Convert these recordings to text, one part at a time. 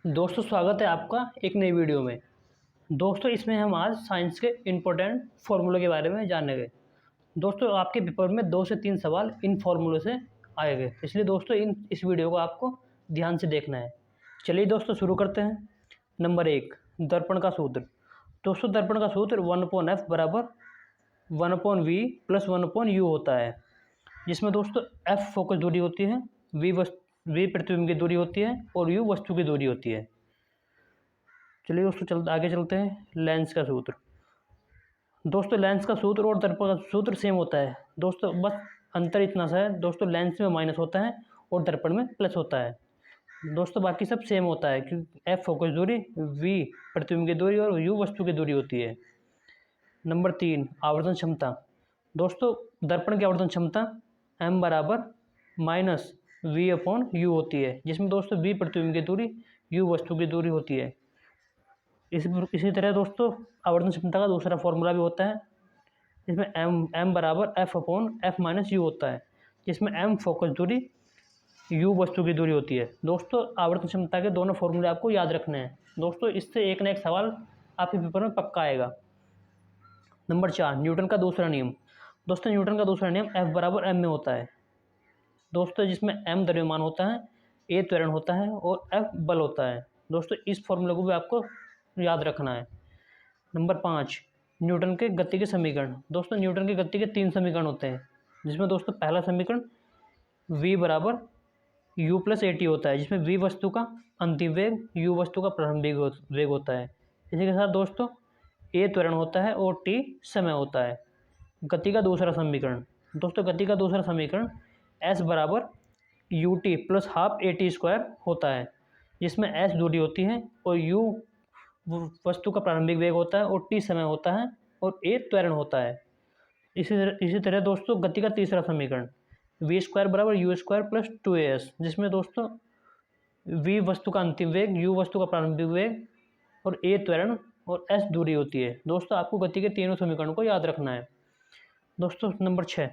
दोस्तों स्वागत है आपका एक नई वीडियो में। दोस्तों इसमें हम आज साइंस के इम्पोर्टेंट फार्मूलों के बारे में जानेंगे। दोस्तों आपके पेपर में 2 से 3 सवाल इन फार्मूलों से आएंगे, इसलिए दोस्तों इस वीडियो को आपको ध्यान से देखना है। चलिए दोस्तों शुरू करते हैं। नंबर 1, दर्पण का सूत्र। दोस्तों दर्पण का सूत्र 1/f बराबर 1/v प्लस 1/u होता है, जिसमें दोस्तों f फोकस दूरी होती है, v प्रतिबिंब की दूरी होती है और u वस्तु की दूरी होती है। चलिए दोस्तों आगे चलते हैं। लेंस का सूत्र। दोस्तों लेंस का सूत्र और दर्पण का सूत्र सेम होता है। दोस्तों बस अंतर इतना सा है, दोस्तों लेंस में माइनस होता है और दर्पण में प्लस होता है। दोस्तों बाकी सब सेम होता है, क्योंकि f फोकस दूरी, v प्रतिबिंब की दूरी और u वस्तु की दूरी होती है। नंबर 3, आवर्धन क्षमता। दोस्तों दर्पण की आवर्धन क्षमता m बराबर माइनस v/u होती है, जिसमें दोस्तों v प्रतिबिंब की दूरी, u वस्तु की दूरी होती है। इसी तरह दोस्तों आवर्धन क्षमता का दूसरा फॉर्मूला भी होता है, जिसमें m बराबर f/f-u होता है, जिसमें m फोकस दूरी, u वस्तु की दूरी होती है। दोस्तों आवर्धन क्षमता के दोनों फॉर्मूले आपको याद रखने हैं। दोस्तों इससे एक ना एक सवाल आपके पेपर में पक्का आएगा। नंबर 4, न्यूटन का दूसरा नियम। दोस्तों न्यूटन का दूसरा नियम F बराबर m में होता है। दोस्तों जिसमें m द्रव्यमान होता है, a त्वरण होता है और F बल होता है। दोस्तों इस फॉर्मूले को भी आपको याद रखना है। नंबर 5, न्यूटन के गति के समीकरण। दोस्तों न्यूटन की गति के 3 समीकरण होते हैं, जिसमें दोस्तों पहला समीकरण v बराबर u प्लस at होता है, जिसमें v वस्तु का अंतिम वेग, u वस्तु का प्रारंभिक वेग होता है। इसी के साथ दोस्तों a त्वरण होता है और t समय होता है। गति का दूसरा समीकरण। दोस्तों गति का दूसरा समीकरण s बराबर ut प्लस हाफ at² होता है, जिसमें s दूरी होती है और u वस्तु का प्रारंभिक वेग होता है और t समय होता है और a त्वरण होता है। इसी तरह दोस्तों गति का तीसरा समीकरण v² बराबर u² प्लस 2as, जिसमें दोस्तों v वस्तु का अंतिम वेग, u वस्तु का प्रारंभिक वेग और a त्वरण और s दूरी होती है। दोस्तों आपको गति के तीनों समीकरणों को याद रखना है। दोस्तों नंबर 6,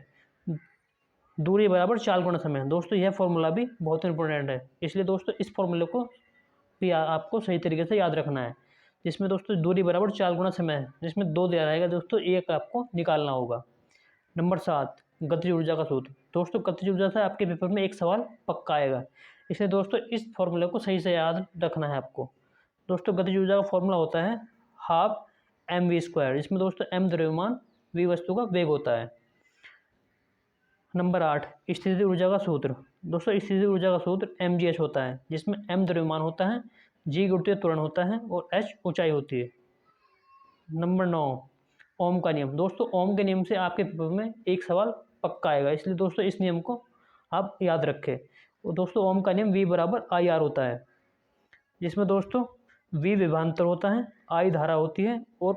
दूरी बराबर चाल गुणा समय। दोस्तों यह फॉर्मूला भी बहुत इंपॉर्टेंट है, इसलिए दोस्तों इस फॉर्मूले को भी आपको सही तरीके से याद रखना है, जिसमें दोस्तों दूरी बराबर चाल गुणा समय है, जिसमें 2 दिया रहेगा दोस्तों, एक आपको निकालना होगा। नंबर 7, गतिज ऊर्जा का सूत्र। दोस्तों गतिज ऊर्जा से आपके पेपर में एक सवाल पक्का आएगा, इसलिए दोस्तों इस फॉर्मूले को सही से याद रखना है आपको। दोस्तों गतिज ऊर्जा का फॉर्मूला होता है हाफ mv², इसमें दोस्तों m द्रव्यमान, v वस्तु का वेग होता है। नंबर 8, स्थितिज ऊर्जा का सूत्र। दोस्तों स्थितिज ऊर्जा का सूत्र mgh होता है, जिसमें m द्रव्यमान होता है, g गुरुत्वीय त्वरण होता है और h ऊंचाई होती है। नंबर 9, ओम का नियम। दोस्तों ओम के नियम से आपके पेपर में एक सवाल पक्का आएगा, इसलिए दोस्तों इस नियम को आप याद रखें। और दोस्तों ओम का नियम v बराबर IR होता है, जिसमें दोस्तों v विभवांतर होता है, I धारा होती है और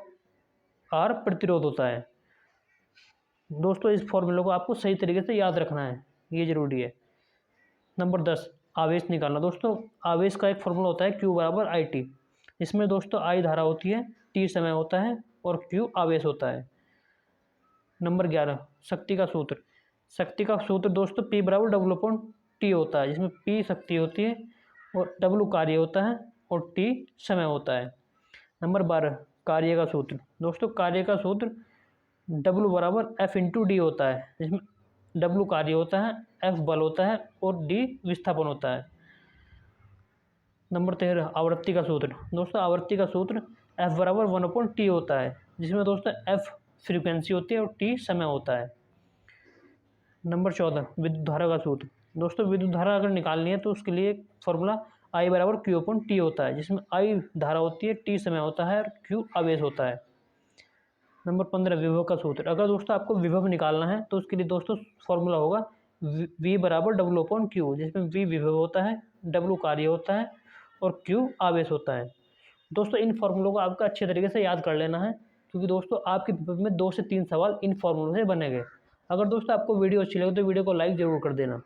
R प्रतिरोध होता है। दोस्तों इस फॉर्मूले को आपको सही तरीके से याद रखना है, ये जरूरी है। नंबर 10, आवेश निकालना। दोस्तों आवेश का एक फॉर्मूला होता है Q बराबर IT, इसमें दोस्तों I धारा होती है, T समय होता है और Q आवेश होता है। नंबर 11, शक्ति का सूत्र। शक्ति का सूत्र दोस्तों P बराबर W/T होता है, जिसमें P शक्ति होती है और W कार्य होता है और T समय होता है। नंबर 12, कार्य का सूत्र। दोस्तों कार्य का सूत्र W बराबर F/D होता है, जिसमें W कार्य होता है, F बल होता है और D विस्थापन होता है। नंबर 13, आवृत्ति का सूत्र। दोस्तों आवृत्ति का सूत्र F बराबर 1/T होता है, जिसमें दोस्तों F फ्रीक्वेंसी होती है और T समय होता है। नंबर 14, विद्युत धारा का सूत्र। दोस्तों विद्युत धारा अगर निकालनी है तो उसके लिए फॉर्मूला I बराबर Q/T होता है, जिसमें I धारा होती है, T समय होता है और Q आवेश होता है। नंबर 15, विभव का सूत्र। अगर दोस्तों आपको विभव निकालना है तो उसके लिए दोस्तों फॉर्मूला होगा V बराबर W/Q, जिसमें V विभव होता है, W कार्य होता है और Q आवेश होता है। दोस्तों इन फॉर्मूलों को आपको अच्छे तरीके से याद कर लेना है, क्योंकि दोस्तों आपके पेपर में 2 से 3 सवाल इन फॉर्मूलों से बनेंगे। अगर दोस्तों आपको वीडियो अच्छी लगे तो वीडियो को लाइक ज़रूर कर देना।